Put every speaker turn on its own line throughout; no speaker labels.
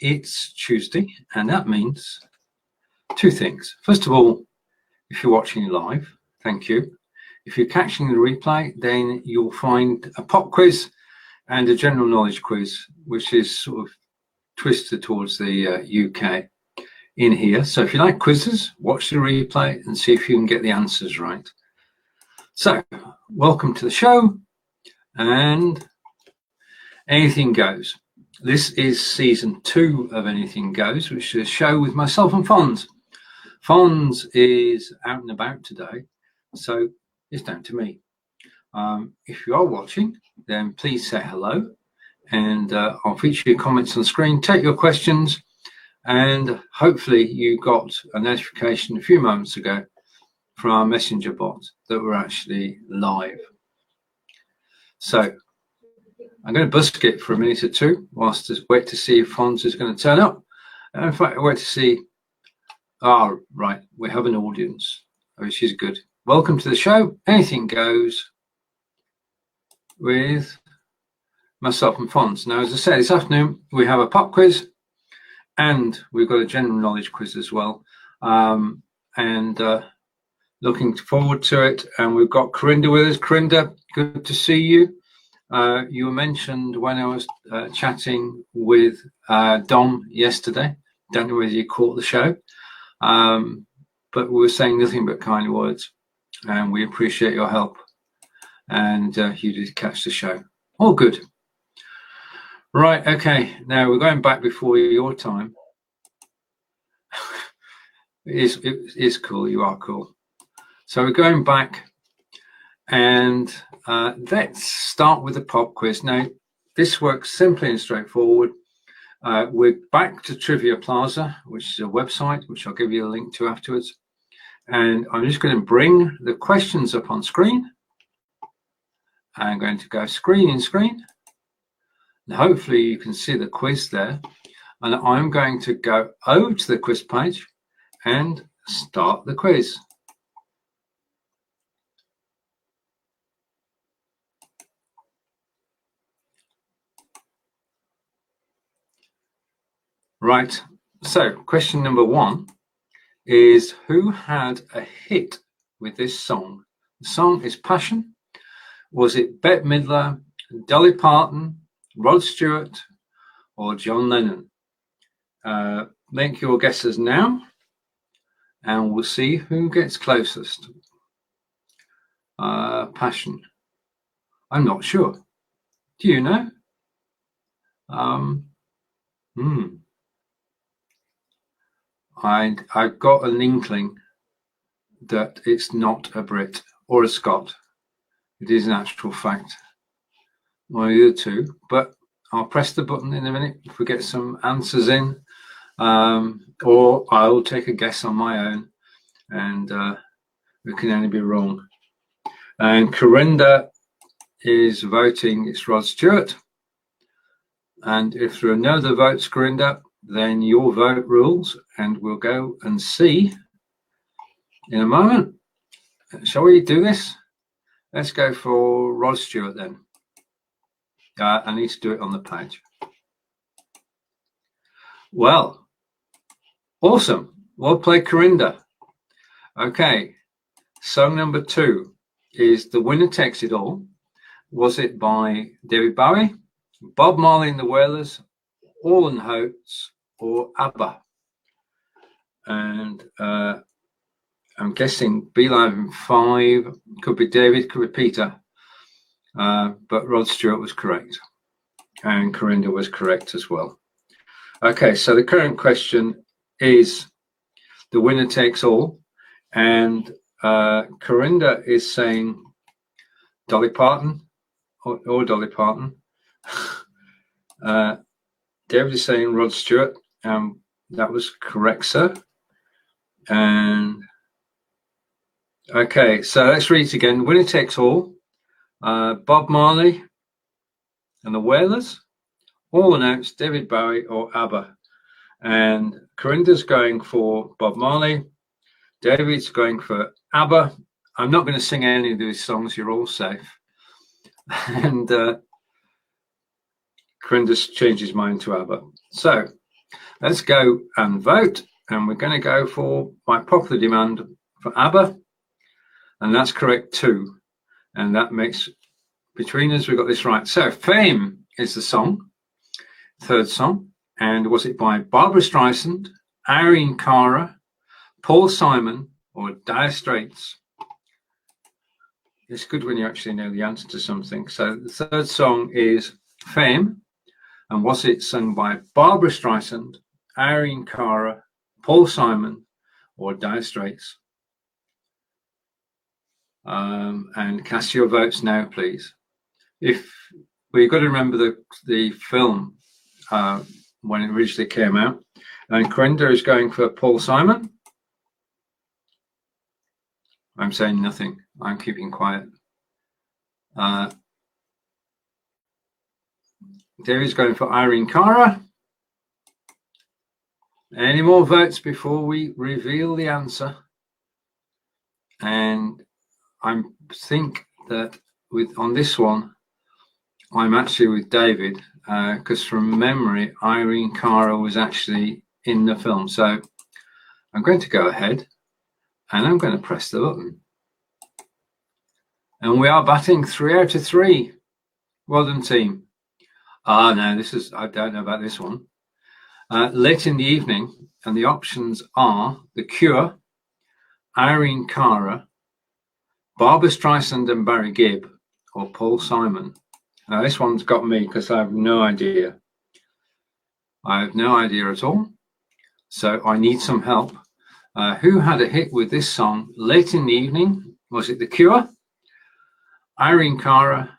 it's Tuesday, and that means two things. First of all, if you're watching live, thank you. If you're catching the replay, then you'll find a pop quiz and a general knowledge quiz, which is sort of twisted towards the UK in here. So if you like quizzes, watch the replay and see if you can get the answers right. So welcome to the show, and Anything Goes. This is season 2 of Anything Goes, which is a show with myself and Fonz. Fonz is out and about today, so it's down to me. If you are watching, then please say hello, and I'll feature your comments on the screen, take your questions, and hopefully you got a notification a few moments ago from our messenger bot that we're actually live. So I'm going to busk it for a minute or two whilst I wait to see if Fonz is going to turn up. And in fact, I wait to see. Oh, right, we have an audience, which is good. Welcome to the show. Anything Goes with myself and Fonz. Now, as I said, this afternoon we have a pop quiz and we've got a general knowledge quiz as well. Looking forward to it. And we've got Carinder with us. Carinder, good to see you. You were mentioned when I was chatting with Dom yesterday. Don't know whether you caught the show, but we were saying nothing but kind words, and we appreciate your help. And you did catch the show. All good. Right, okay. Now we're going back before your time. It is cool. You are cool. So we're going back, and let's start with the pop quiz. Now, this works simply and straightforward. We're back to Trivia Plaza, which is a website, which I'll give you a link to afterwards. And I'm just going to bring the questions up on screen. I'm going to go screen in screen. And hopefully you can see the quiz there. And I'm going to go over to the quiz page and start the quiz. Right, so question number 1 is, who had a hit with this song? The song is Passion. Was it Bette Midler, Dolly Parton, Rod Stewart, or John Lennon? Make your guesses now, and we'll see who gets closest. Passion. I'm not sure. Do you know? I've got an inkling that it's not a Brit or a Scot. It is an actual fact. One of the two, but I'll press the button in a minute if we get some answers in, or I'll take a guess on my own, and we can only be wrong. And Carinder is voting it's Rod Stewart. And if there are no other votes, Carinder, then your vote rules, and we'll go and see in a moment. Shall we do this? Let's go for Rod Stewart then. I need to do it on the page. Well, awesome. Well played, Carinder. Okay, song number 2 is The Winner Takes It All. Was it by David Bowie, Bob Marley and the Wailers, All and Oates, or ABBA? And I'm guessing Be Live in 5, could be David, could be Peter, but Rod Stewart was correct, and Carinder was correct as well. Okay, so the current question is The Winner Takes All, and Carinder is saying Dolly Parton, or Dolly Parton. David is saying Rod Stewart. That was correct, sir. And okay, so let's read it again. Winner Takes All. Bob Marley and the Wailers, All and Oates, David Bowie, or ABBA. And Carinder's going for Bob Marley. David's going for ABBA. I'm not going to sing any of these songs. You're all safe. And Carinder's changed his mind to ABBA. So let's go and vote. And we're going to go for, by popular demand, for ABBA. And that's correct too. And that makes, between us, we got this right. So Fame is the song, third song. And was it by Barbra Streisand, Irene Cara, Paul Simon, or Dire Straits? It's good when you actually know the answer to something. So the third song is Fame. And was it sung by Barbra Streisand, Irene Cara, Paul Simon, or Dire Straits? And cast your votes now, please. If we've got to remember the film when it originally came out, and Carinder is going for Paul Simon. I'm saying nothing. I'm keeping quiet. David's going for Irene Cara. Any more votes before we reveal the answer? And I think that on this one, I'm actually with David, because from memory, Irene Cara was actually in the film. So I'm going to go ahead and I'm going to press the button. And we are batting 3 out of 3. Well done, team. No, this is, I don't know about this one. Late in the Evening, and the options are The Cure, Irene Cara, Barbra Streisand and Barry Gibb, or Paul Simon. Now this one's got me because I have no idea. I have no idea at all. So I need some help. Who had a hit with this song late in the evening? Was it The Cure, Irene Cara,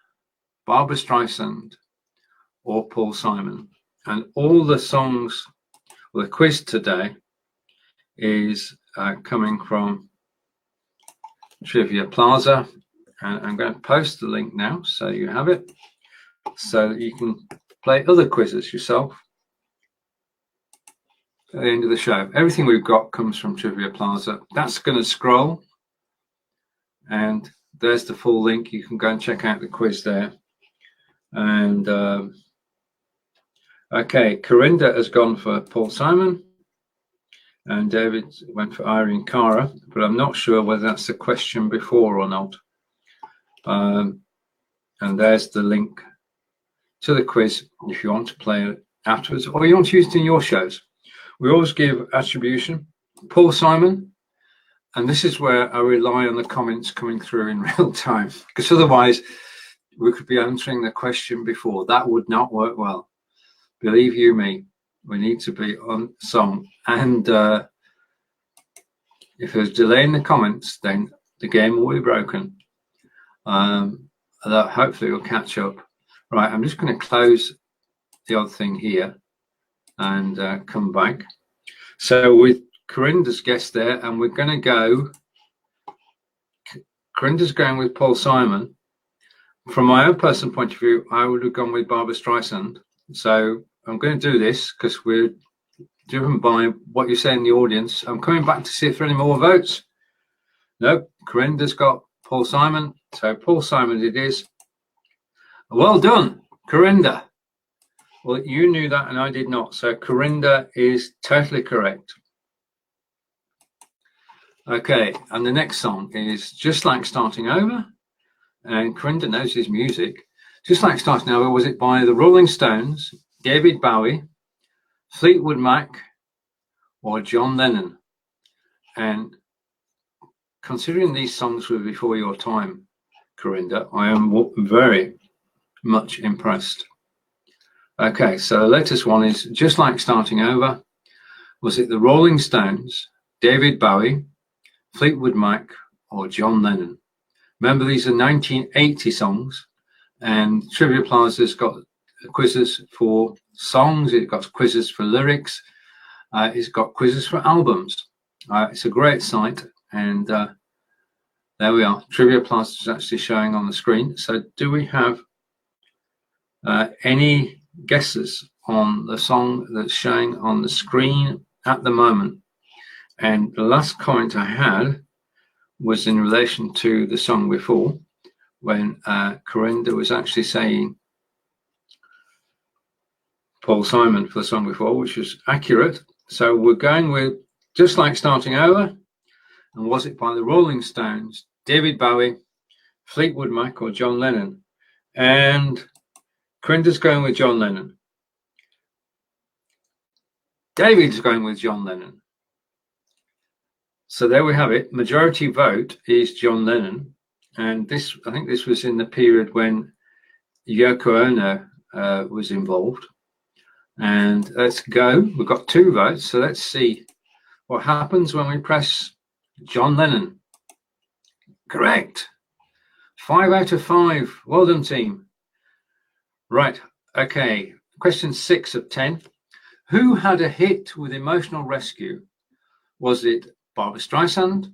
Barbra Streisand, or Paul Simon? And all the songs, well, the quiz today is coming from Trivia Plaza, and I'm going to post the link now so you have it, so that you can play other quizzes yourself at the end of the show. Everything we've got comes from Trivia Plaza. That's going to scroll, and there's the full link. You can go and check out the quiz there. And okay, Carinder has gone for Paul Simon, and David went for Irene Cara, but I'm not sure whether that's the question before or not. And there's the link to the quiz if you want to play it afterwards, or you want to use it in your shows. We always give attribution. Paul Simon, and this is where I rely on the comments coming through in real time, because otherwise we could be answering the question before. That would not work well. Believe you me, we need to be on song. And if there's delay in the comments, then the game will be broken. That hopefully will catch up. Right, I'm just going to close the other thing here and come back. So with Carinder's guest there, and we're going to go, Carinder's going with Paul Simon. From my own personal point of view, I would have gone with Barbra Streisand. So I'm going to do this because we're driven by what you say in the audience. I'm coming back to see if there are any more votes. No, Carinder's got Paul Simon. So Paul Simon it is. Well done, Carinder. Well, you knew that and I did not. So Carinder is totally correct. Okay, and the next song is Just Like Starting Over. And Carinder knows his music. Just Like Starting Over, was it by the Rolling Stones, David Bowie, Fleetwood Mac, or John Lennon? And considering these songs were before your time, Carinder, I am very much impressed. Okay, so the latest one is Just Like Starting Over. Was it the Rolling Stones, David Bowie, Fleetwood Mac, or John Lennon? Remember, these are 1980 songs, and Trivia Plaza's got quizzes for songs, it's got quizzes for lyrics, it's got quizzes for albums. It's a great site, and there we are. Trivia Plaza is actually showing on the screen. So do we have any guesses on the song that's showing on the screen at the moment? And the last comment I had was in relation to the song before, when Carinder was actually saying Paul Simon for the song before, which was accurate. So we're going with Just Like Starting Over. And was it by the Rolling Stones, David Bowie, Fleetwood Mac, or John Lennon? And Carinder's going with John Lennon. David's going with John Lennon. So there we have it. Majority vote is John Lennon. And this, I think this was in the period when Yoko Ono was involved. And let's go. We've got 2 votes. So let's see what happens when we press John Lennon. Correct. 5 out of 5. Well done, team. Right. Okay. Question 6 of 10. Who had a hit with Emotional Rescue? Was it Barbra Streisand,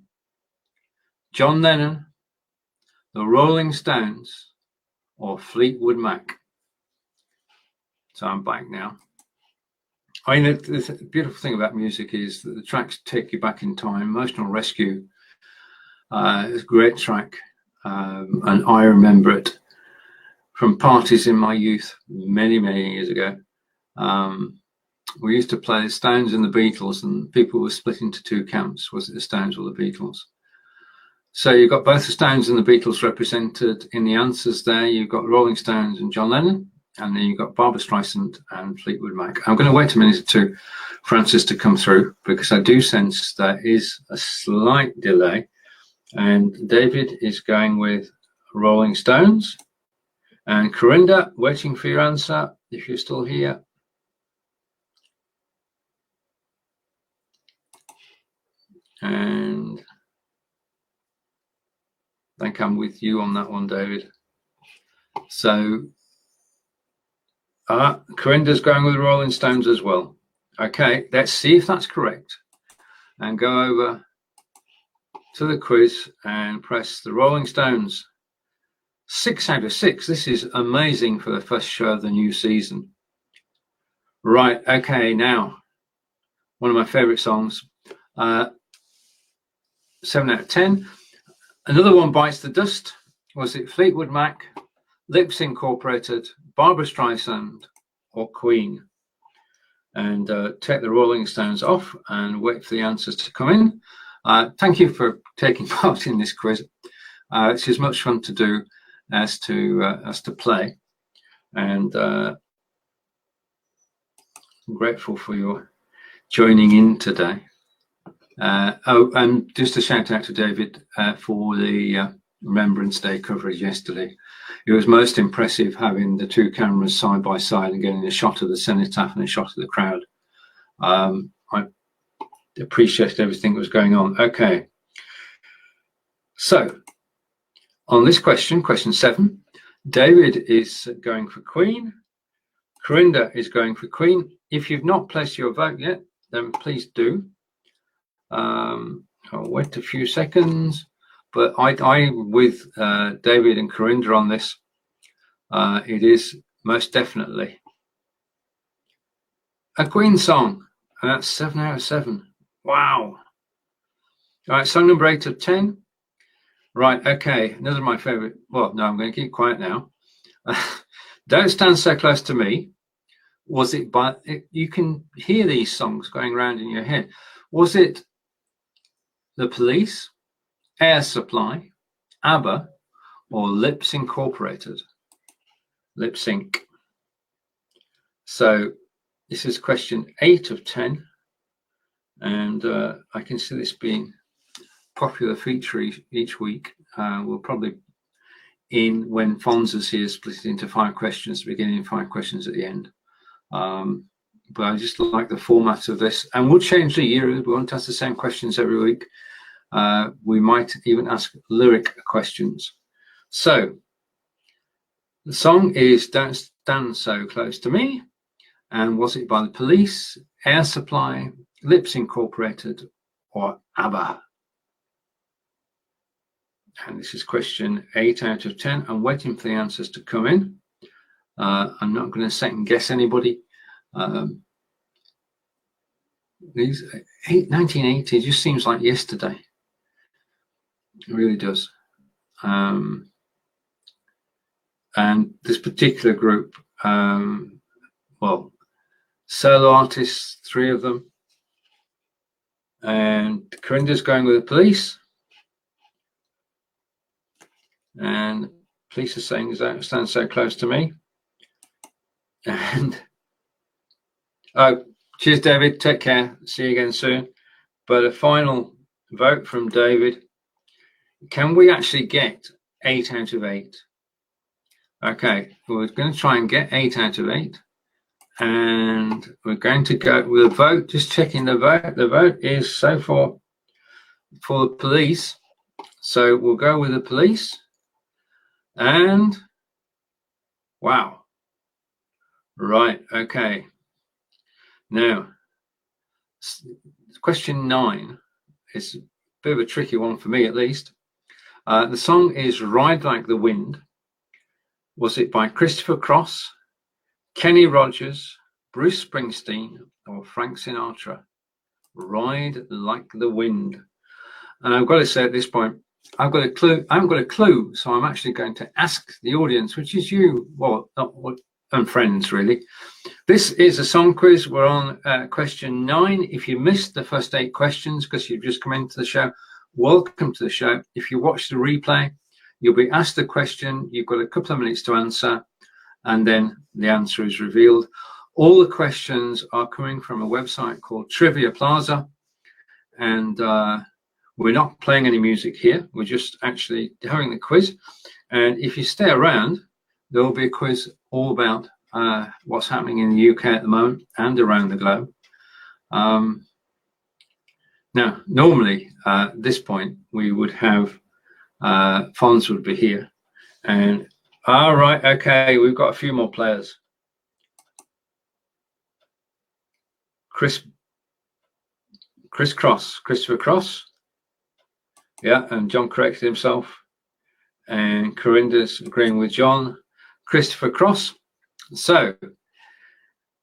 John Lennon, the Rolling Stones, or Fleetwood Mac? So I'm back now. I mean, the beautiful thing about music is that the tracks take you back in time. Emotional Rescue is a great track, and I remember it from parties in my youth many, many years ago. We used to play the Stones and the Beatles, and people were split into 2 camps. Was it the Stones or the Beatles? So you've got both the Stones and the Beatles represented in the answers there. You've got Rolling Stones and John Lennon, and then you've got Barbra Streisand and Fleetwood Mac. I'm going to wait a minute or two for answers to come through, because I do sense there is a slight delay. And David is going with Rolling Stones. And Carinder, waiting for your answer, if you're still here. And I think I'm with you on that one, David. So Carinder's going with the Rolling Stones as well. Okay, let's see if that's correct. And go over to the quiz and press the Rolling Stones. 6 out of 6. This is amazing for the first show of the new season. Right, okay, now, one of my favorite songs. 7 out of 10. Another one bites the dust. Was it Fleetwood Mac, Lips Incorporated, Barbra Streisand, or Queen? And take the Rolling Stones off and wait for the answers to come in. Thank you for taking part in this quiz. It's as much fun to do as to play, and I'm grateful for your joining in today. And just a shout out to David for the Remembrance Day coverage yesterday. It was most impressive having the 2 cameras side by side and getting a shot of the cenotaph and a shot of the crowd. I appreciated everything that was going on. Okay. So, on this question, question 7, David is going for Queen. Carinder is going for Queen. If you've not placed your vote yet, then please do. I'll wait a few seconds, but I with David and Carinder on this. It is most definitely a Queen song, and that's 7 out of 7. Wow. All right, song number 8 of 10. Right, okay, another of my favorite. Well, no, I'm going to keep quiet now. Don't Stand So Close to Me. Was it by, you can hear these songs going around in your head. Was it The Police, Air Supply, ABBA, or Lips Incorporated? Lip sync. So this is question 8 of 10. And I can see this being popular feature each week. We'll probably, when Fonz is here, split it into 5 questions at the beginning and 5 questions at the end. But I just like the format of this, and we'll change the year. We won't ask the same questions every week. We might even ask lyric questions. So the song is Don't Stand So Close to Me, and was it by The Police, Air Supply, Lips Incorporated, or ABBA? And this is question 8 out of 10. I'm waiting for the answers to come in. I'm not going to second guess anybody. These 1980 just seems like yesterday. It really does. And this particular group, well, Solo artists, 3 of them. And Carinder's going with the police. And police are saying, stand so close to me. And oh, cheers, David. Take care. See you again soon. But a final vote from David. Can we actually get 8 out of 8? Okay, we're going to try and get 8 out of 8. And we're going to go with a vote. Just checking the vote. The vote is so far for the police. So we'll go with the police. And wow. Right, okay. Now, question 9 is a bit of a tricky one for me, at least. The song is Ride Like the Wind. Was it by Christopher Cross, Kenny Rogers, Bruce Springsteen, or Frank Sinatra? Ride Like the Wind. And I've got to say at this point, I've got a clue. I haven't got a clue, so I'm actually going to ask the audience, which is you, well, and friends, really. This is a song quiz. We're on question 9. If you missed the first 8 questions because you've just come into the show, welcome to the show. If you watch the replay, you'll be asked a question. You've got a couple of minutes to answer, and then the answer is revealed. All the questions are coming from a website called Trivia Plaza, and we're not playing any music here. We're just actually having the quiz. And if you stay around, there will be a quiz all about what's happening in the UK at the moment and around the globe. Now, normally at this point, we would have Fonz would be here. And all right, okay, we've got a few more players. Christopher Cross. Yeah, and John corrected himself. And Carinder's agreeing with John. Christopher Cross. So,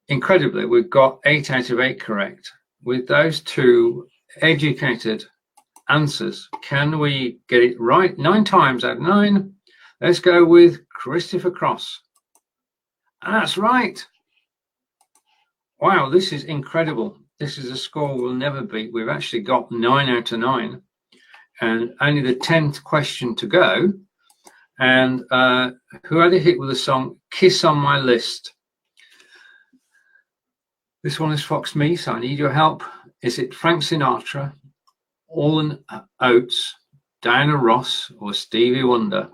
incredibly, we've got 8 out of 8 correct. With those 2 educated answers, can we get it right? 9 times out of 9. Let's go with Christopher Cross. And that's right. Wow, this is incredible. This is a score we'll never beat. We've actually got 9 out of 9. And only the 10th question to go. And who had a hit with the song Kiss on My List? This one is Fox Me, so I need your help. Is it Frank Sinatra, Hall & Oates, Diana Ross, or Stevie Wonder?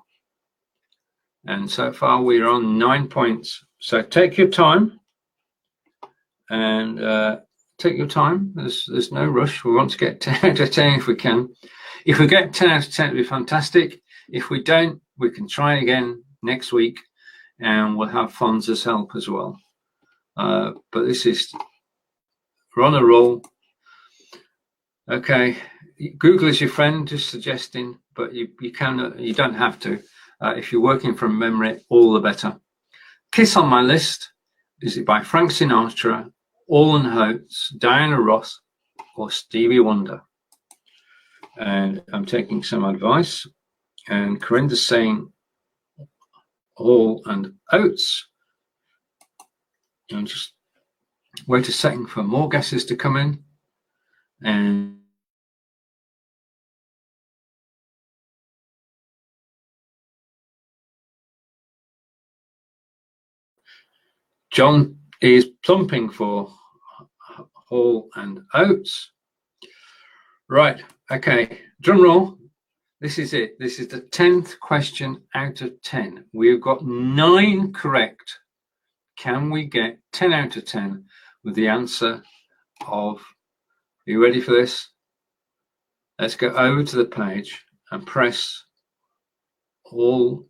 And so far we're on 9 points. So take your time. And take your time. There's no rush. We want to get 10 out of 10 if we can. If we get 10 out of 10, it'll be fantastic. If we don't, we can try again next week, and we'll have Fonz's help as well. But this is, we're on a roll. Okay, Google is your friend, just suggesting, but you don't have to. If you're working from memory, all the better. Kiss on My List. Is it by Frank Sinatra, Hall & Oates, Diana Ross, or Stevie Wonder? And I'm taking some advice. And Carinder's saying Hall & Oates. And just wait a second for more guesses to come in. And John is plumping for Hall & Oates. Right, okay, drum roll. This is it. This is the 10th question out of 10. We've got 9 correct. Can we get 10 out of 10 with the answer of, are you ready for this? Let's go over to the page and press Hall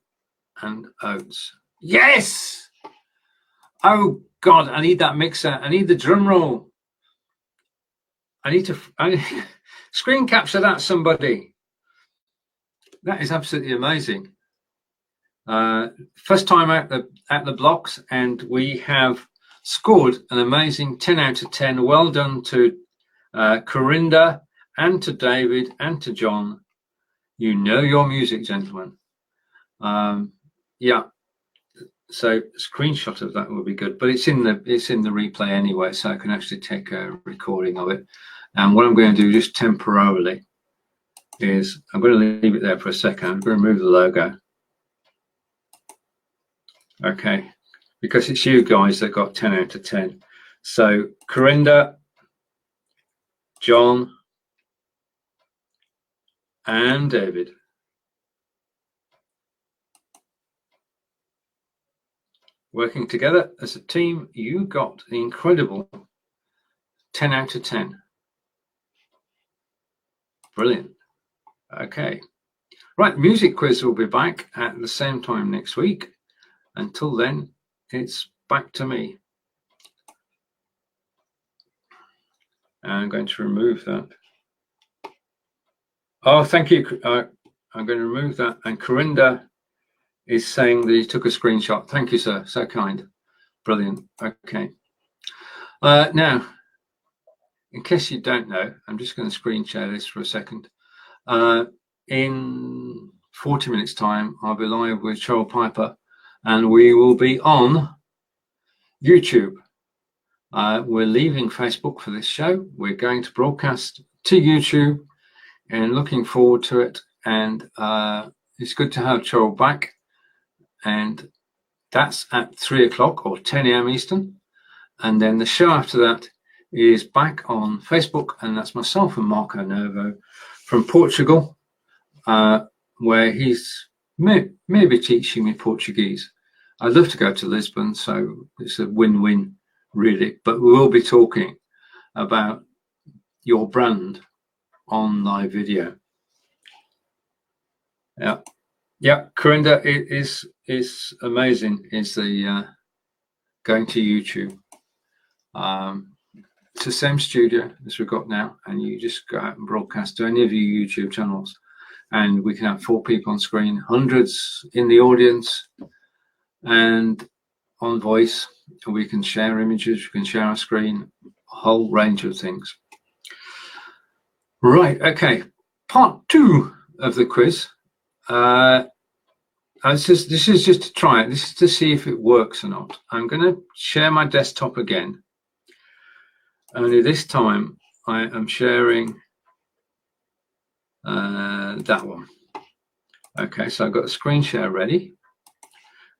& Oates. Yes! Oh God, I need that mixer. I need the drum roll. I need screen capture that, somebody. That is absolutely amazing. First time at the blocks, and we have scored an amazing 10 out of 10. Well done to Carinder and to David and to John. You know your music, gentlemen. Yeah, So a screenshot of that would be good, but it's in the replay anyway, so I can actually take a recording of it. And what I'm going to do just temporarily is I'm going to leave it there for a second. I'm going to remove the logo. Okay, because it's you guys that got 10 out of 10. So Carinder, John, and David. Working together as a team, you got the incredible 10 out of 10. Brilliant. Okay. Right, music quiz will be back at the same time next week. Until then, it's back to me. I'm going to remove that. Oh, thank you. I'm going to remove that. And Carinder is saying that he took a screenshot. Thank you, sir. So kind. Brilliant. Okay. Now, in case you don't know, I'm just going to screen share this for a second. In 40 minutes time, I'll be live with Cheryl Piper, and we will be on YouTube. We're leaving Facebook for this show. We're going to broadcast to YouTube and looking forward to it. And it's good to have Cheryl back. And that's at 3 o'clock or 10 a.m. Eastern. And then the show after that is back on Facebook. And that's myself and Marco Novo from Portugal, where he's maybe teaching me Portuguese. I'd love to go to Lisbon, so it's a win-win, really. But we will be talking about your brand on live video. Yeah, Carinder, it is amazing. Is the going to YouTube? It's the same studio as we've got now, and you just go out and broadcast to any of your YouTube channels, and we can have 4 people on screen, hundreds in the audience, and on voice. And we can share images, we can share our screen, a whole range of things. Right, okay. Part 2 of the quiz. This is just to try it. This is to see if it works or not. I'm going to share my desktop again. Only this time I am sharing that one. Okay, so I've got a screen share ready.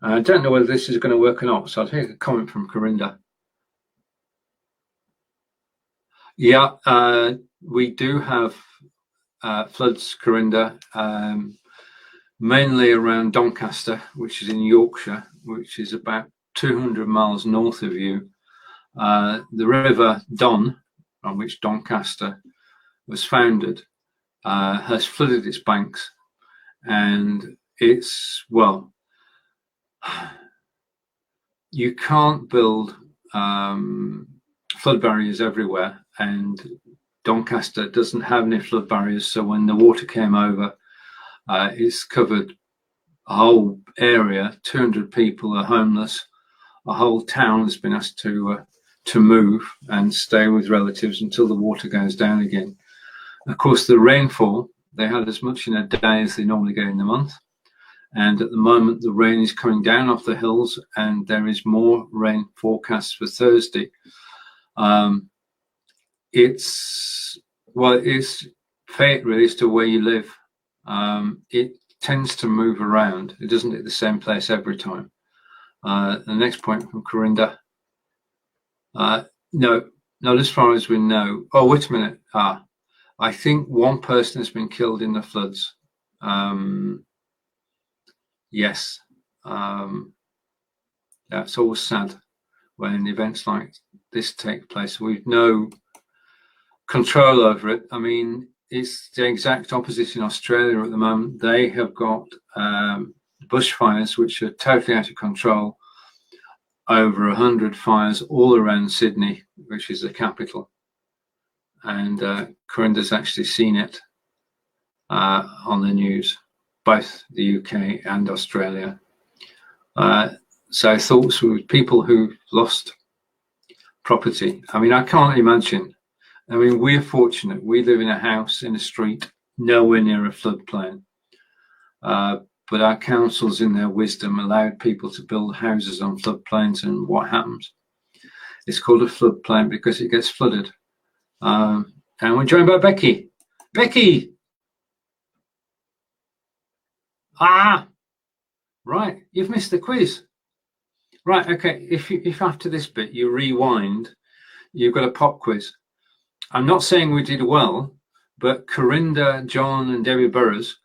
I don't know whether this is going to work or not, so I'll take a comment from Carinder. Yeah, we do have floods, Carinder, mainly around Doncaster, which is in Yorkshire, which is about 200 miles north of you. The river Don, on which Doncaster was founded, has flooded its banks, and it's, well, you can't build flood barriers everywhere, and Doncaster doesn't have any flood barriers, so when the water came over, it's covered a whole area. 200 people are homeless. A whole town has been asked to move and stay with relatives until the water goes down again. Of course, the rainfall, they had as much in a day as they normally get in a month. And at the moment, the rain is coming down off the hills, and there is more rain forecast for Thursday. It's fate really as to where you live. It tends to move around. It doesn't hit the same place every time. The next point from Carinder. No, not as far as we know. Oh, wait a minute. I think one person has been killed in the floods. Yes. That's always sad when events like this take place. We've no control over it. I mean, it's the exact opposite in Australia at the moment. They have got bushfires which are totally out of control. Over 100 fires all around Sydney, which is the capital. And Carinder's actually seen it on the news, both the UK and Australia. So thoughts with people who've lost property. I mean, I can't imagine. I mean, we're fortunate. We live in a house in a street nowhere near a floodplain. but our councils in their wisdom allowed people to build houses on floodplains, and what happens? It's called a floodplain because it gets flooded. And we're joined by Becky. Becky! Right, you've missed the quiz. Right, okay, if after this bit you rewind, you've got a pop quiz. I'm not saying we did well, but Carinder, John and Debbie Burrows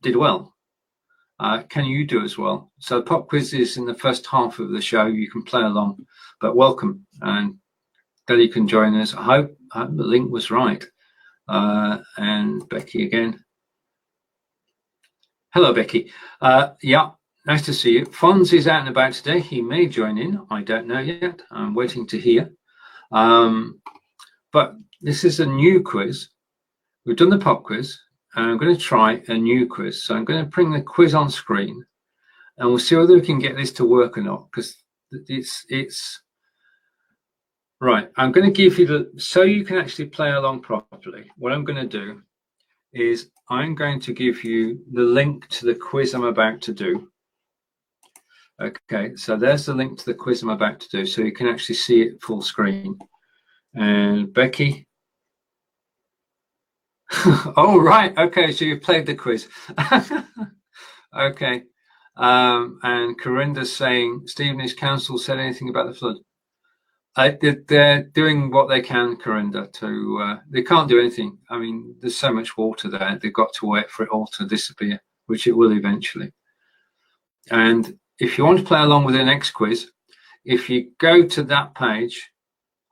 did well. Can you do as well? So pop quiz is in the first half of the show. You can play along, but welcome, and then you can join us. I hope the link was right. And Becky again. Hello, Becky. Yeah, nice to see you. Fonz is out and about today. He may join in. I don't know yet. I'm waiting to hear. But this is a new quiz. We've done the pop quiz, and I'm going to try a new quiz. So I'm going to bring the quiz on screen, and we'll see whether we can get this to work or not, because it's right. I'm going to give you so you can actually play along properly. What I'm going to do is I'm going to give you the link to the quiz I'm about to do. Okay, so there's the link to the quiz I'm about to do, so you can actually see it full screen. And Becky. Oh, right. Okay, so you've played the quiz. Okay. And Carinder's saying, Stephen, has council said anything about the flood? They're doing what they can, Carinder, they can't do anything. I mean, there's so much water there. They've got to wait for it all to disappear, which it will eventually. And if you want to play along with the next quiz, if you go to that page,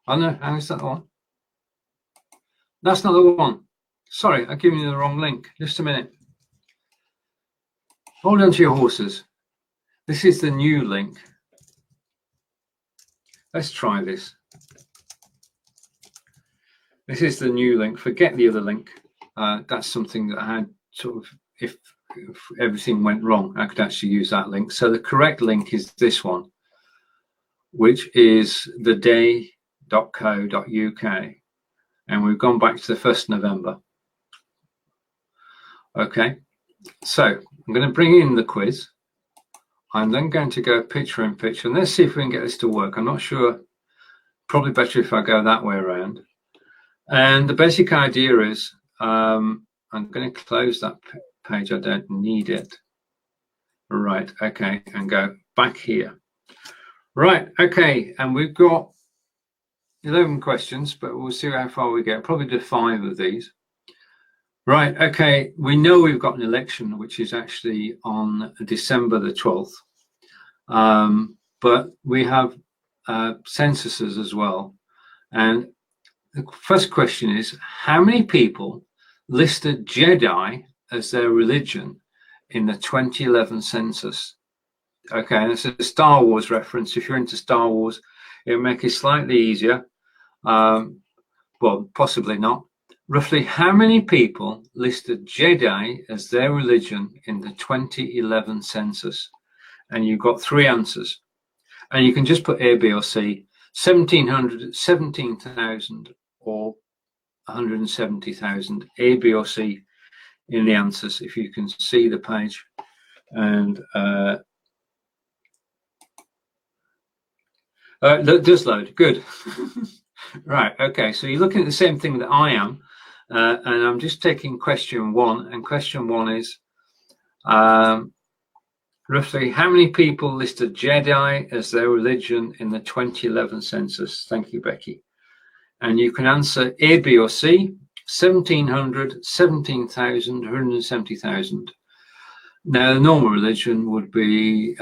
oh no, how is that the one? That's not the one. Sorry, I've given you the wrong link. Just a minute. Hold on to your horses. This is the new link. Let's try this. This is the new link. Forget the other link. That's something that I had sort of, if everything went wrong, I could actually use that link. So the correct link is this one, which is theday.co.uk. And we've gone back to the 1st November. Okay, so I'm going to bring in the quiz. I'm then going to go picture in picture, and let's see if we can get this to work. I'm not sure, probably better if I go that way around. And the basic idea is, I'm going to close that page. I don't need it. Right, okay, and go back here. Right, okay, and we've got 11 questions, but we'll see how far we get. Probably do 5 of these. Right, okay, we know we've got an election, which is actually on December the 12th. But we have censuses as well. And the first question is, how many people listed Jedi as their religion in the 2011 census? Okay, and it's a Star Wars reference. If you're into Star Wars, it'll make it slightly easier. Well, possibly not. Roughly how many people listed Jedi as their religion in the 2011 census? And you've got 3 answers. And you can just put A, B, or C, 1,700, 17,000, or 170,000, A, B, or C in the answers, if you can see the page. And that does load. Good. Right. Okay. So you're looking at the same thing that I am. And I'm just taking question 1. And question 1 is, roughly how many people listed Jedi as their religion in the 2011 census? Thank you, Becky. And you can answer A, B, or C, 1,700, 17,000, 170,000. Now, the normal religion would be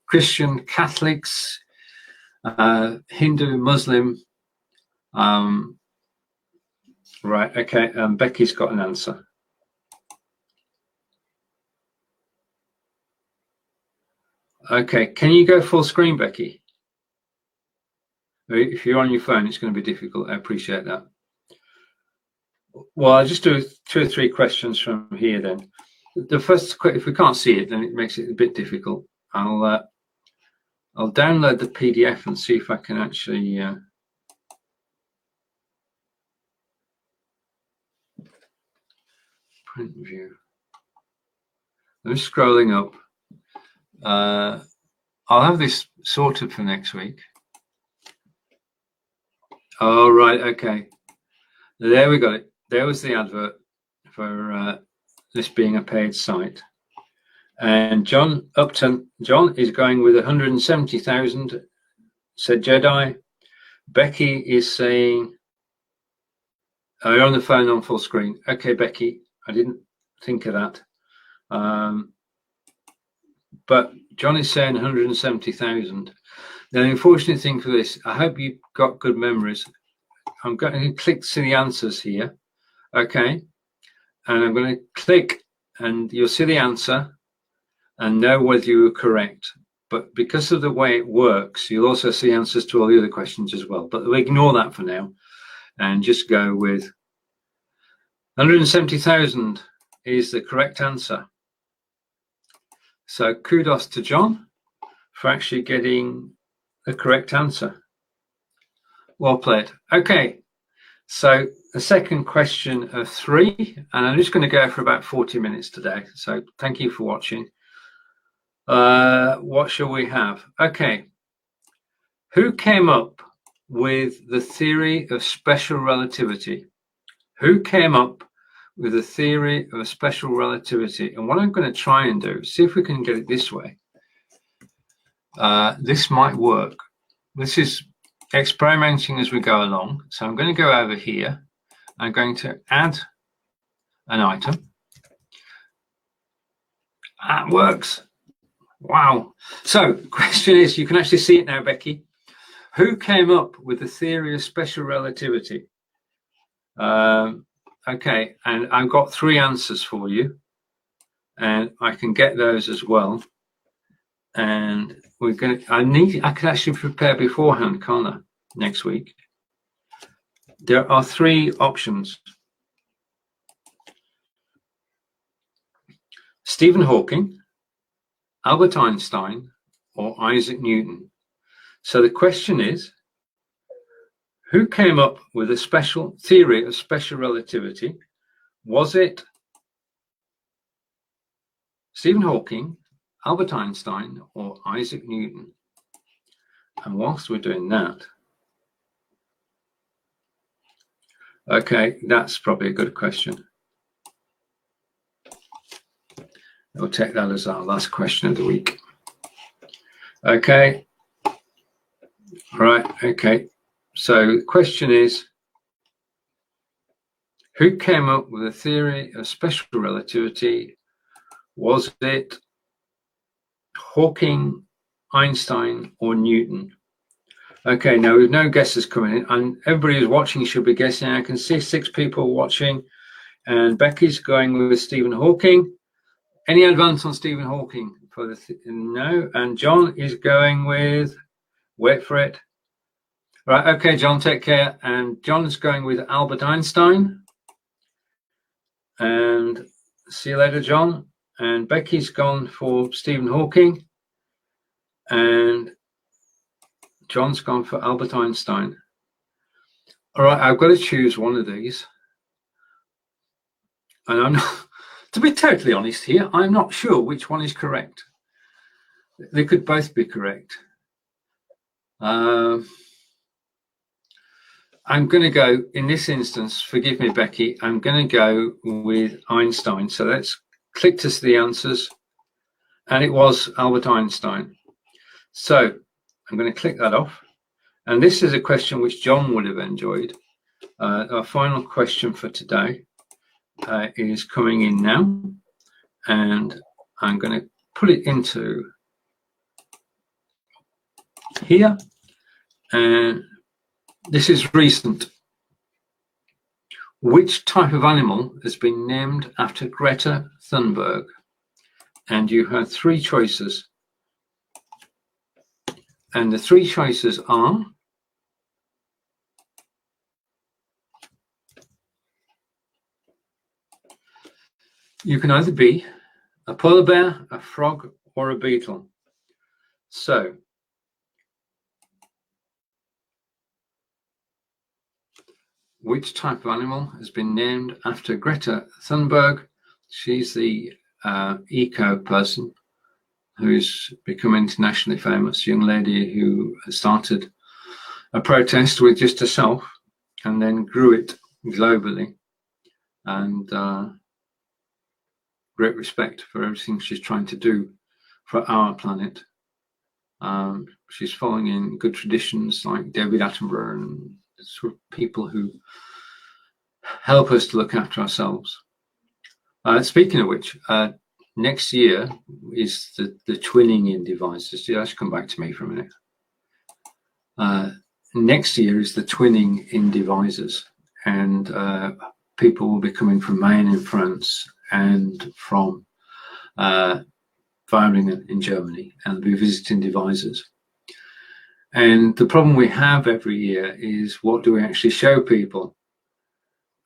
Christian, Catholics, Hindu, Muslim. Right, okay, Becky's got an answer. Okay, can you go full screen, Becky? If you're on your phone, it's going to be difficult. I appreciate that. Well, I'll just do 2 or 3 questions from here then. The first, if we can't see it, then it makes it a bit difficult. I'll download the PDF and see if I can actually print view. I'm just scrolling up. I'll have this sorted for next week. Oh, right. Okay. There we got it. There was the advert for this being a paid site. And John Upton, John is going with 170,000, said Jedi. Becky is saying, oh, you're on the phone on full screen. Okay, Becky, I didn't think of that. But John is saying 170,000. The unfortunate thing for this, I hope you've got good memories. I'm going to click to the answers here. Okay. And I'm going to click and you'll see the answer and know whether you were correct. But because of the way it works, you'll also see answers to all the other questions as well. But we ignore that for now and just go with 170,000 is the correct answer. So kudos to John for actually getting the correct answer. Well played. Okay, so the second question of 3, and I'm just going to go for about 40 minutes today. So thank you for watching. What shall we have? Okay, who came up with the theory of special relativity? Who came up with the theory of special relativity? And what I'm going to try and do, see if we can get it this way. This might work. This is experimenting as we go along. So I'm going to go over here. I'm going to add an item. That works. Wow. So the question is, you can actually see it now, Becky. Who came up with the theory of special relativity? Okay, and I've got 3 answers for you, and I can get those as well. And we're going to, I can actually prepare beforehand, can't I, next week? There are 3 options. Stephen Hawking, Albert Einstein, or Isaac Newton. So the question is, who came up with a special theory of special relativity? Was it Stephen Hawking, Albert Einstein, or Isaac Newton? And whilst we're doing that, okay, that's probably a good question. We'll take that as our last question of the week. Okay. Right, okay. So the question is, who came up with a theory of special relativity? Was it Hawking, Einstein, or Newton? Okay, now we've no guesses coming in, and everybody who's watching should be guessing. I can see 6 people watching, and Becky's going with Stephen Hawking. Any advance on Stephen Hawking for the no? And John is going with, wait for it. Right, okay, John, take care. And John's going with Albert Einstein. And see you later, John. And Becky's gone for Stephen Hawking. And John's gone for Albert Einstein. All right, I've got to choose one of these. And I'm not, to be totally honest here, I'm not sure which one is correct. They could both be correct. I'm going to go, in this instance, forgive me, Becky, I'm going to go with Einstein. So let's click to see the answers. And it was Albert Einstein. So I'm going to click that off. And this is a question which John would have enjoyed. Our final question for today is coming in now. And I'm going to put it into here. And this is recent. Which type of animal has been named after Greta Thunberg? And you have 3 choices. And the 3 choices are you can either be a polar bear, a frog, or a beetle. So which type of animal has been named after Greta Thunberg? She's the eco person who's become internationally famous, young lady who started a protest with just herself and then grew it globally, and great respect for everything she's trying to do for our planet. She's following in good traditions like David Attenborough and sort of people who help us to look after ourselves. Speaking of which, next year is the twinning in devices. Yeah, that should come back to me for a minute. Next year is the twinning in devices, and people will be coming from Maine in France and from Weimringen in Germany, and they'll be visiting devices. And the problem we have every year is, what do we actually show people?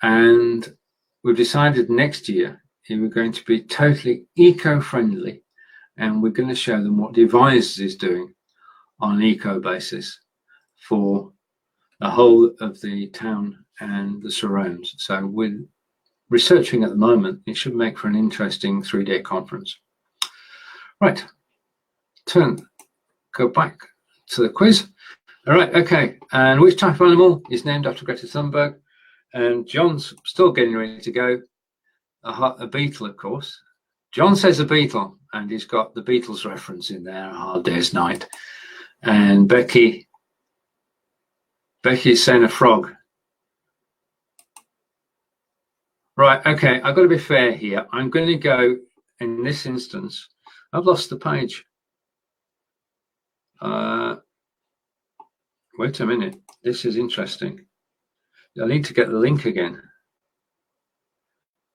And we've decided next year we're going to be totally eco-friendly, and we're going to show them what devices is doing on an eco basis for the whole of the town and the surrounds. So we're researching at the moment. It should make for an interesting 3-day conference. Right, go back to the quiz. All right, okay. And which type of animal is named after Greta Thunberg? And John's still getting ready to go. A beetle, of course. John says a beetle, and he's got the Beatles reference in there, A Hard Day's Night. And Becky's saying a frog. Right, okay, I've got to be fair here. I'm going to go, in this instance, I've lost the page. Wait a minute, this is interesting. I need to get the link again.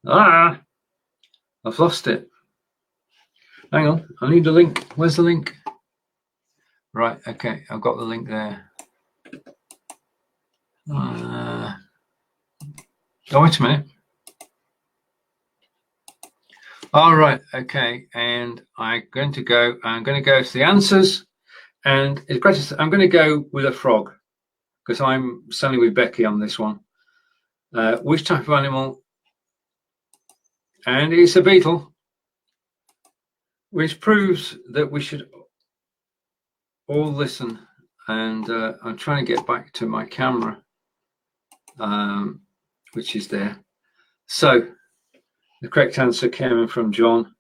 I've lost it. Hang on, I need the link. Where's the link? Right, okay, I've got the link there. Oh, wait a minute. All right, okay, and I'm going to go to the answers, and I'm going to go with a frog, because I'm standing with Becky on this one. Which type of animal? And it's a beetle, which proves that we should all listen. And I'm trying to get back to my camera, which is there. So the correct answer came in from John.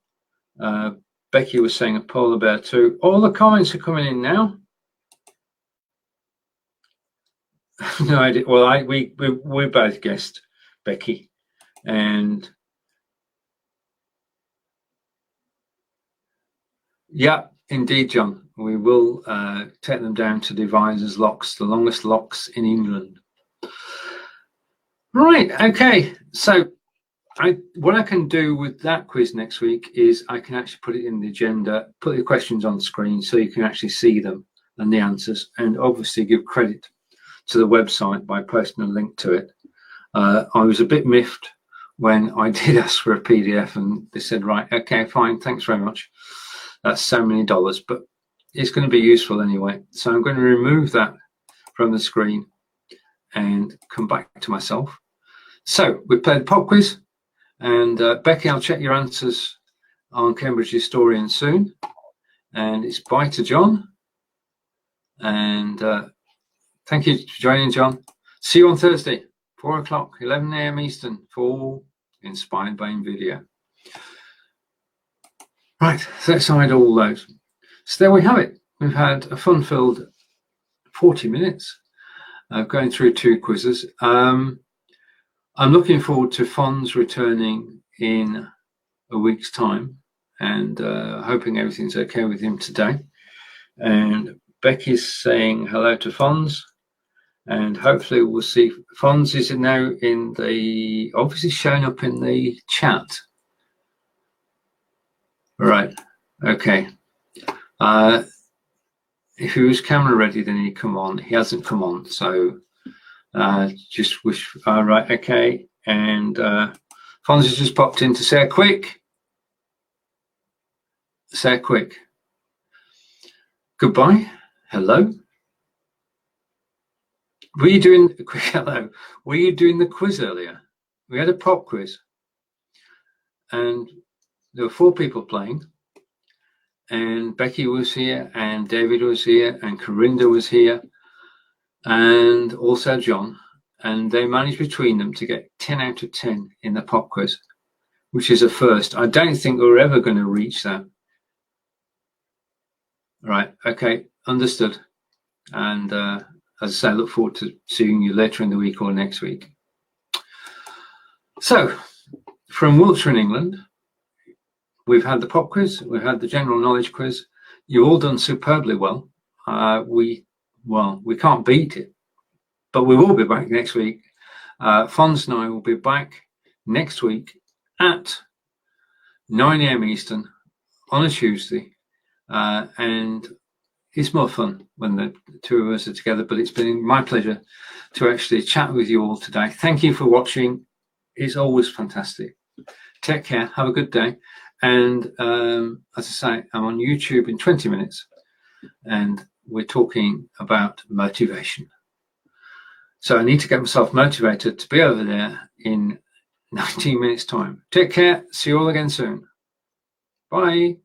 Becky was saying a polar bear too. All the comments are coming in now. No idea. Well, we both guessed Becky, and yeah, indeed, John. We will take them down to Devisers Locks, the longest locks in England. Right. Okay. So, what I can do with that quiz next week is I can actually put it in the agenda, put the questions on screen so you can actually see them and the answers, and obviously give credit to the website by posting a link to it. I was a bit miffed when I did ask for a PDF and they said, right, okay, fine, thanks very much. That's so many dollars, but it's going to be useful anyway. So I'm going to remove that from the screen and come back to myself. So we played the pop quiz, and Becky, I'll check your answers on Cambridge Historian soon. And it's bye to John. And thank you for joining, John. See you on Thursday, 4 o'clock, 11 a.m. Eastern, for Inspired by Video. Right, set aside all those. So there we have it. We've had a fun-filled 40 minutes going through 2 quizzes. I'm looking forward to Fonz returning in a week's time, and hoping everything's okay with him today. And Becky's saying hello to Fonz, and hopefully we'll see. Fonz is now in the, obviously showing up in the chat. Right, okay. If he was camera ready, then he'd come on. He hasn't come on, so just wish. Right, okay. And Fonz has just popped in to say a quick. Goodbye. Hello. Were you doing a quick hello? Were you doing the quiz earlier? We had a pop quiz, and there were 4 people playing, and Becky was here, and David was here, and Carinder was here, and also John, and they managed between them to get 10 out of 10 in the pop quiz, which is a first. I don't think we're ever going to reach that. Right, okay, understood. And as I say, I look forward to seeing you later in the week or next week. So, from Wiltshire in England, we've had the pop quiz, we've had the general knowledge quiz. You've all done superbly well. We can't beat it, but we will be back next week. Fonz and I will be back next week at 9 AM Eastern on a Tuesday. And it's more fun when the 2 of us are together, but it's been my pleasure to actually chat with you all today. Thank you for watching. It's always fantastic. Take care. Have a good day. And as I say, I'm on YouTube in 20 minutes, and we're talking about motivation. So I need to get myself motivated to be over there in 19 minutes time. Take care. See you all again soon. Bye.